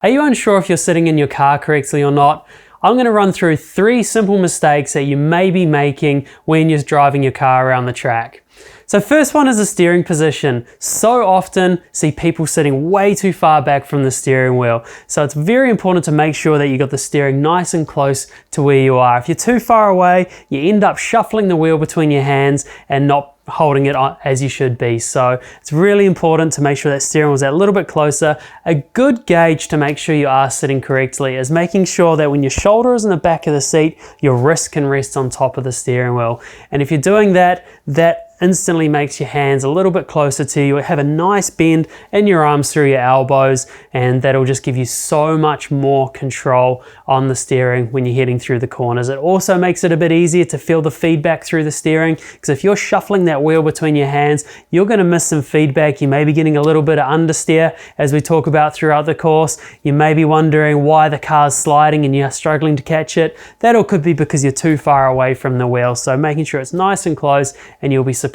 Are you unsure if you're sitting in your car correctly or not? I'm going to run through 3 simple mistakes that you may be making when you're driving your car around the track. So first one is the steering position. So often see people sitting way too far back from the steering wheel. So it's very important to make sure that you got the steering nice and close to where you are. If you're too far away, you end up shuffling the wheel between your hands and not holding it as you should be. So it's really important to make sure that steering wheel is a little bit closer. A good gauge to make sure you are sitting correctly is making sure that when your shoulder is in the back of the seat, your wrist can rest on top of the steering wheel. And if you're doing that, that instantly makes your hands a little bit closer to you. Have a nice bend in your arms through your elbows, and that'll just give you so much more control on the steering when you're heading through the corners. It also makes it a bit easier to feel the feedback through the steering, because if you're shuffling that wheel between your hands, you're going to miss some feedback. You may be getting a little bit of understeer, as we talk about throughout the course. You may be wondering why the car's sliding and you're struggling to catch it. That all could be because you're too far away from the wheel. So making sure it's nice and close, and you'll be surprised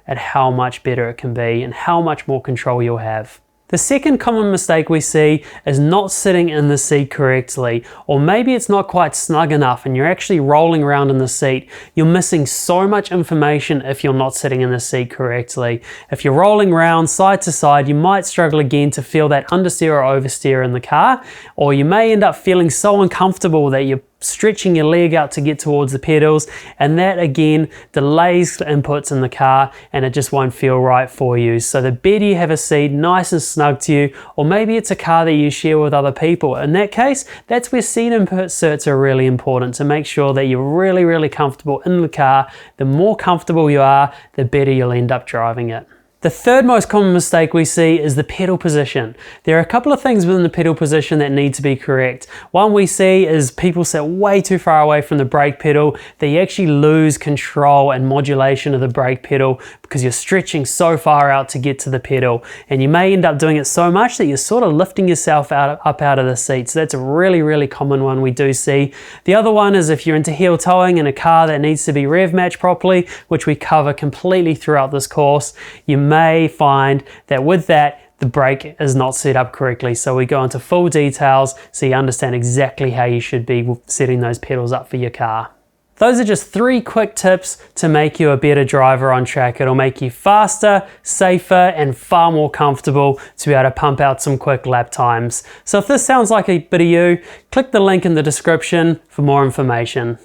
at how much better it can be and how much more control you'll have. The second common mistake we see is not sitting in the seat correctly, or maybe it's not quite snug enough and you're actually rolling around in the seat. You're missing so much information if you're not sitting in the seat correctly. If you're rolling around side to side, you might struggle again to feel that understeer or oversteer in the car, or you may end up feeling so uncomfortable that you're stretching your leg out to get towards the pedals, and that again delays the inputs in the car and it just won't feel right for you. So the better you have a seat nice and snug to you, or maybe it's a car that you share with other people. In that case, that's where seat inserts are really important, to make sure that you're really comfortable in the car. The more comfortable you are, the better you'll end up driving it. The third most common mistake we see is the pedal position. There are a couple of things within the pedal position that need to be correct. One we see is people sit way too far away from the brake pedal that you actually lose control and modulation of the brake pedal because you're stretching so far out to get to the pedal. And you may end up doing it so much that you're sort of lifting yourself up out of the seat. So that's a really common one we do see. The other one is if you're into heel towing in a car that needs to be rev matched properly, which we cover completely throughout this course, you may find that with that, the brake is not set up correctly. So we go into full details so you understand exactly how you should be setting those pedals up for your car. Those are just 3 quick tips to make you a better driver on track. It'll make you faster, safer, and far more comfortable to be able to pump out some quick lap times. So if this sounds like a bit of you, click the link in the description for more information.